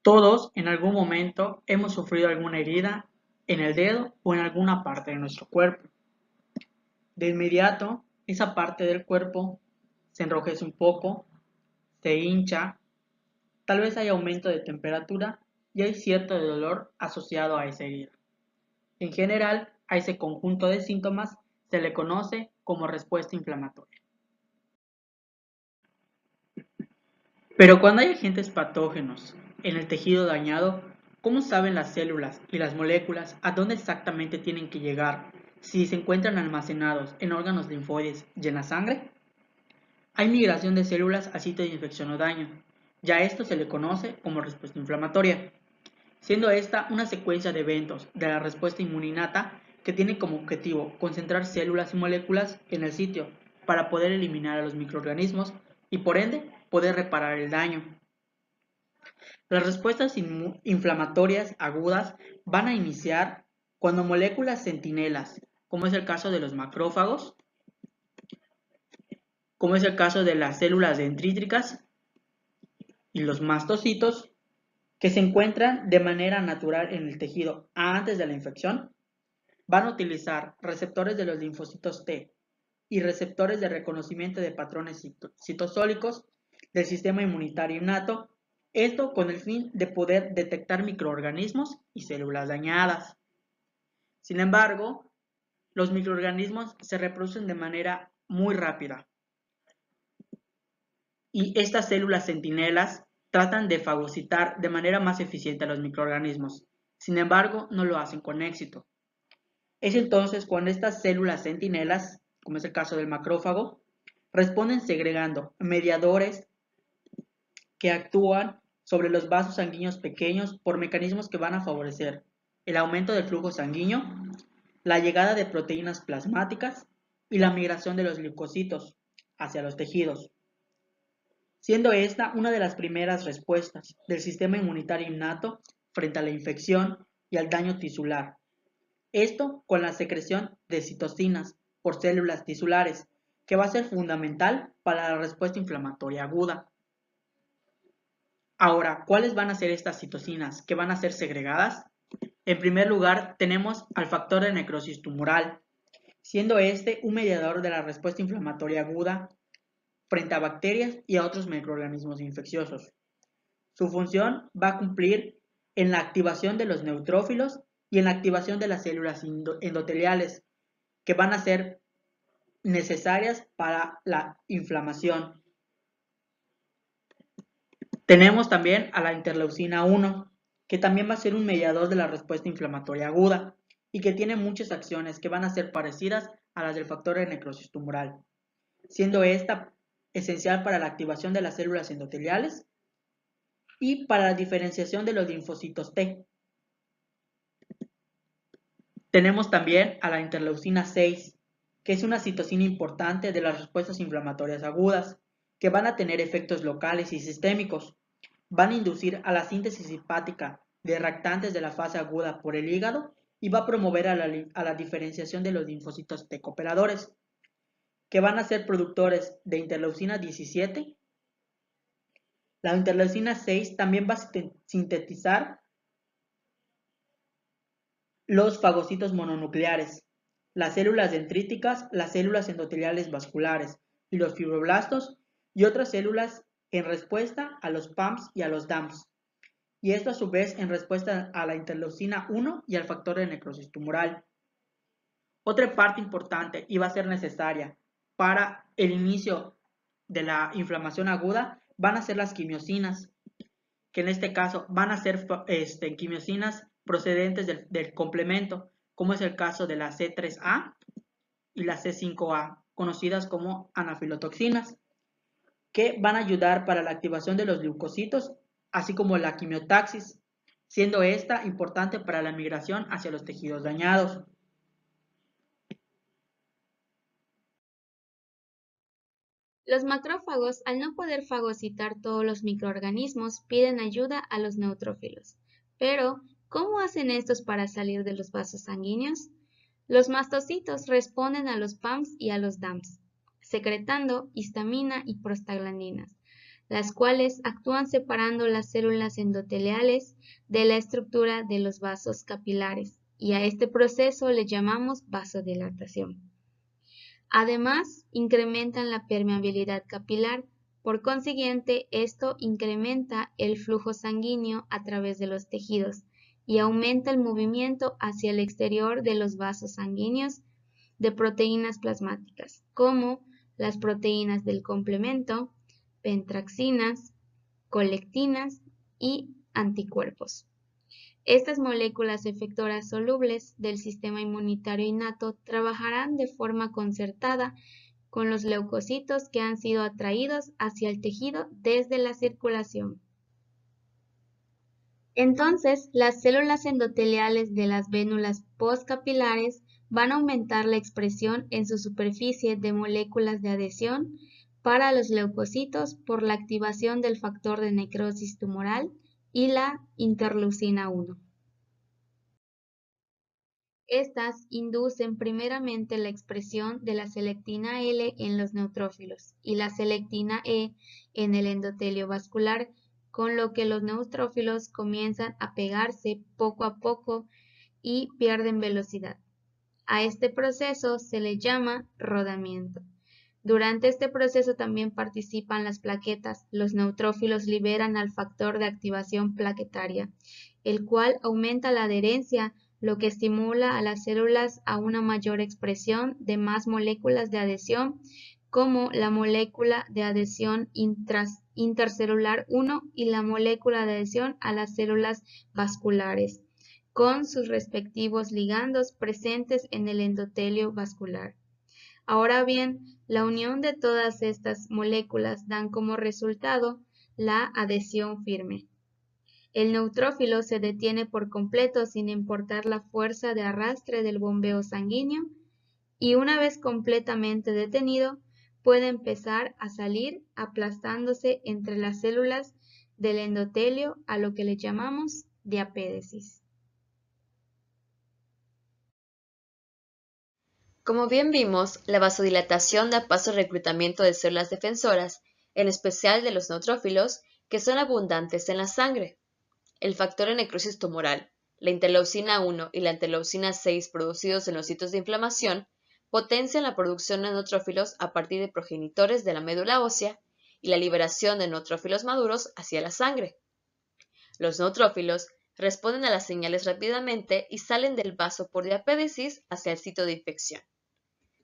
Todos en algún momento hemos sufrido alguna herida en el dedo o en alguna parte de nuestro cuerpo. De inmediato, esa parte del cuerpo se enrojece un poco, se hincha, tal vez hay aumento de temperatura y hay cierto dolor asociado a esa herida. En general, a ese conjunto de síntomas se le conoce como respuesta inflamatoria. Pero cuando hay agentes patógenos en el tejido dañado, ¿cómo saben las células y las moléculas a dónde exactamente tienen que llegar si se encuentran almacenados en órganos linfoides y en la sangre? Hay migración de células a sitio de infección o daño. Ya esto se le conoce como respuesta inflamatoria, siendo esta una secuencia de eventos de la respuesta inmuninata que tiene como objetivo concentrar células y moléculas en el sitio para poder eliminar a los microorganismos y por ende poder reparar el daño. Las respuestas inflamatorias agudas van a iniciar cuando moléculas centinelas, como es el caso de los macrófagos, como es el caso de las células dendríticas y los mastocitos, que se encuentran de manera natural en el tejido antes de la infección, van a utilizar receptores de los linfocitos T y receptores de reconocimiento de patrones citosólicos del sistema inmunitario innato, esto con el fin de poder detectar microorganismos y células dañadas. Sin embargo, los microorganismos se reproducen de manera muy rápida y estas células centinelas tratan de fagocitar de manera más eficiente a los microorganismos. Sin embargo, no lo hacen con éxito. Es entonces cuando estas células centinelas, como es el caso del macrófago, responden segregando mediadores que actúan sobre los vasos sanguíneos pequeños por mecanismos que van a favorecer el aumento del flujo sanguíneo, la llegada de proteínas plasmáticas y la migración de los leucocitos hacia los tejidos, siendo esta una de las primeras respuestas del sistema inmunitario innato frente a la infección y al daño tisular. Esto con la secreción de citocinas por células tisulares, que va a ser fundamental para la respuesta inflamatoria aguda. Ahora, ¿cuáles van a ser estas citocinas que van a ser segregadas? En primer lugar, tenemos al factor de necrosis tumoral, siendo este un mediador de la respuesta inflamatoria aguda frente a bacterias y a otros microorganismos infecciosos. Su función va a cumplir en la activación de los neutrófilos y en la activación de las células endoteliales, que van a ser necesarias para la inflamación. Tenemos también a la interleucina 1, que también va a ser un mediador de la respuesta inflamatoria aguda y que tiene muchas acciones que van a ser parecidas a las del factor de necrosis tumoral, siendo esta esencial para la activación de las células endoteliales y para la diferenciación de los linfocitos T. Tenemos también a la interleucina 6, que es una citocina importante de las respuestas inflamatorias agudas, que van a tener efectos locales y sistémicos. Van a inducir a la síntesis hepática de reactantes de la fase aguda por el hígado y va a promover a la diferenciación de los linfocitos T cooperadores, que van a ser productores de interleucina 17. La interleucina 6 también va a sintetizar los fagocitos mononucleares, las células dendríticas, las células endoteliales vasculares y los fibroblastos y otras células en respuesta a los PAMPs y a los DAMPs. Y esto a su vez en respuesta a la interleucina 1 y al factor de necrosis tumoral. Otra parte importante y va a ser necesaria para el inicio de la inflamación aguda van a ser las quimiosinas, que en este caso van a ser quimiosinas procedentes del complemento, como es el caso de la C3A y la C5A, conocidas como anafilotoxinas, que van a ayudar para la activación de los leucocitos, así como la quimiotaxis, siendo esta importante para la migración hacia los tejidos dañados. Los macrófagos, al no poder fagocitar todos los microorganismos, piden ayuda a los neutrófilos. Pero, ¿cómo hacen estos para salir de los vasos sanguíneos? Los mastocitos responden a los PAMPs y a los DAMPs, secretando histamina y prostaglandinas. las cuales actúan separando las células endoteliales de la estructura de los vasos capilares, y a este proceso le llamamos vasodilatación. Además, incrementan la permeabilidad capilar. Por consiguiente, esto incrementa el flujo sanguíneo a través de los tejidos y aumenta el movimiento hacia el exterior de los vasos sanguíneos de proteínas plasmáticas, como las proteínas del complemento, pentraxinas, colectinas y anticuerpos. Estas moléculas efectoras solubles del sistema inmunitario innato trabajarán de forma concertada con los leucocitos que han sido atraídos hacia el tejido desde la circulación. Entonces, las células endoteliales de las vénulas postcapilares van a aumentar la expresión en su superficie de moléculas de adhesión para los leucocitos por la activación del factor de necrosis tumoral y la interleucina 1. Estas inducen primeramente la expresión de la selectina L en los neutrófilos y la selectina E en el endotelio vascular, con lo que los neutrófilos comienzan a pegarse poco a poco y pierden velocidad. A este proceso se le llama rodamiento. Durante este proceso también participan las plaquetas. Los neutrófilos liberan al factor de activación plaquetaria, el cual aumenta la adherencia, lo que estimula a las células a una mayor expresión de más moléculas de adhesión, como la molécula de adhesión intercelular 1 y la molécula de adhesión a las células vasculares, con sus respectivos ligandos presentes en el endotelio vascular. Ahora bien, la unión de todas estas moléculas dan como resultado la adhesión firme. El neutrófilo se detiene por completo sin importar la fuerza de arrastre del bombeo sanguíneo y una vez completamente detenido puede empezar a salir aplastándose entre las células del endotelio, a lo que le llamamos diapédesis. Como bien vimos, la vasodilatación da paso al reclutamiento de células defensoras, en especial de los neutrófilos, que son abundantes en la sangre. El factor de necrosis tumoral, la interleucina 1 y la interleucina 6 producidos en los sitios de inflamación, potencian la producción de neutrófilos a partir de progenitores de la médula ósea y la liberación de neutrófilos maduros hacia la sangre. Los neutrófilos responden a las señales rápidamente y salen del vaso por diapédesis hacia el sitio de infección.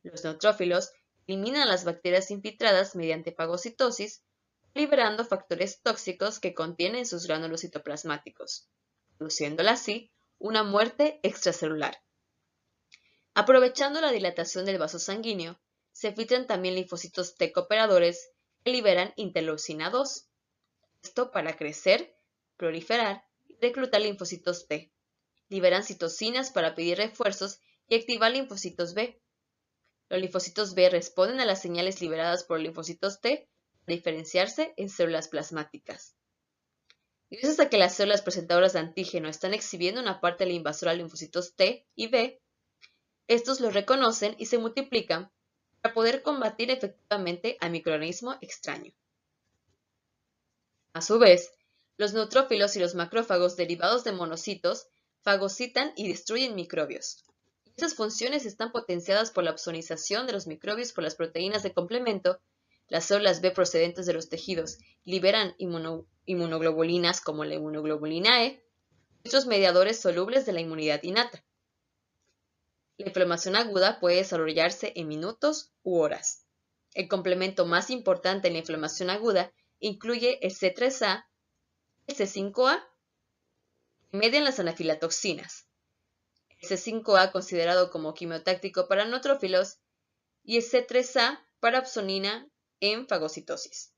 Los neutrófilos eliminan las bacterias infiltradas mediante fagocitosis, liberando factores tóxicos que contienen sus gránulos citoplasmáticos, produciéndola así una muerte extracelular. Aprovechando la dilatación del vaso sanguíneo, se filtran también linfocitos T cooperadores que liberan interleucina 2. Esto para crecer, proliferar y reclutar linfocitos T. Liberan citocinas para pedir refuerzos y activar linfocitos B. Los linfocitos B responden a las señales liberadas por los linfocitos T para diferenciarse en células plasmáticas. Gracias a que las células presentadoras de antígeno están exhibiendo una parte de la invasora de linfocitos T y B, estos los reconocen y se multiplican para poder combatir efectivamente al microorganismo extraño. A su vez, los neutrófilos y los macrófagos derivados de monocitos fagocitan y destruyen microbios. Estas funciones están potenciadas por la opsonización de los microbios por las proteínas de complemento. Las células B procedentes de los tejidos liberan inmunoglobulinas como la inmunoglobulina E y otros mediadores solubles de la inmunidad innata. La inflamación aguda puede desarrollarse en minutos u horas. El complemento más importante en la inflamación aguda incluye el C3A y el C5A, que median las anafilatoxinas. El C5A considerado como quimiotáctico para neutrófilos y el C3A para opsonina en fagocitosis.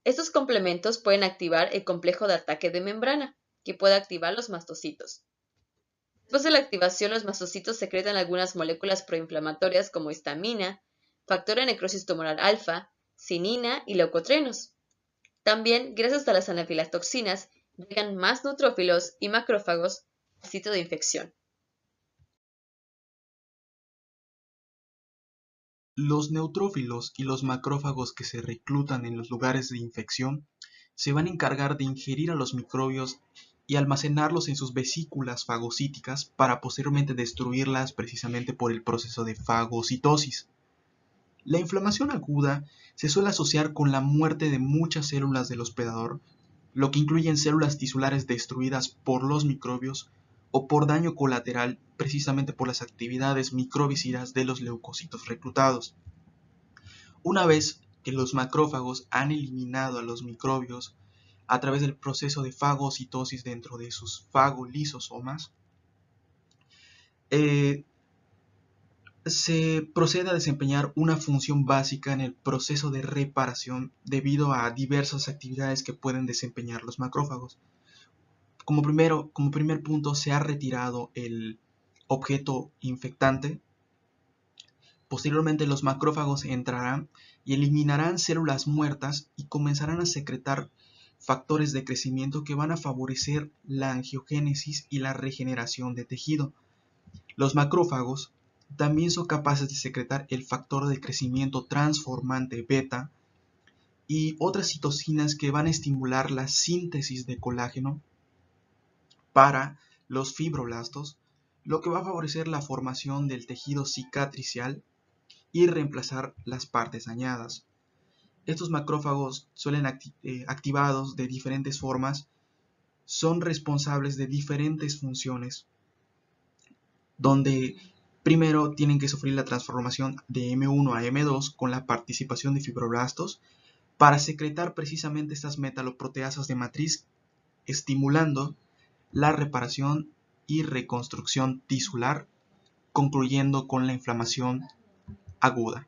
Estos complementos pueden activar el complejo de ataque de membrana, que puede activar los mastocitos. Después de la activación, los mastocitos secretan algunas moléculas proinflamatorias como histamina, factor de necrosis tumoral alfa, cinina y leucotrenos. También, gracias a las anafilatoxinas, llegan más neutrófilos y macrófagos al sitio de infección. Los neutrófilos y los macrófagos que se reclutan en los lugares de infección se van a encargar de ingerir a los microbios y almacenarlos en sus vesículas fagocíticas para posteriormente destruirlas precisamente por el proceso de fagocitosis. La inflamación aguda se suele asociar con la muerte de muchas células del hospedador, lo que incluyen células tisulares destruidas por los microbios o por daño colateral precisamente por las actividades microbicidas de los leucocitos reclutados. Una vez que los macrófagos han eliminado a los microbios a través del proceso de fagocitosis dentro de sus fagolisosomas, se procede a desempeñar una función básica en el proceso de reparación debido a diversas actividades que pueden desempeñar los macrófagos. Como primer punto, se ha retirado el objeto infectante. Posteriormente, los macrófagos entrarán y eliminarán células muertas y comenzarán a secretar factores de crecimiento que van a favorecer la angiogénesis y la regeneración de tejido. Los macrófagos también son capaces de secretar el factor de crecimiento transformante beta y otras citocinas que van a estimular la síntesis de colágeno para los fibroblastos, lo que va a favorecer la formación del tejido cicatricial y reemplazar las partes dañadas. Estos macrófagos suelen activados de diferentes formas, son responsables de diferentes funciones, donde primero tienen que sufrir la transformación de M1 a M2 con la participación de fibroblastos para secretar precisamente estas metaloproteasas de matriz, estimulando la reparación y reconstrucción tisular, concluyendo con la inflamación aguda.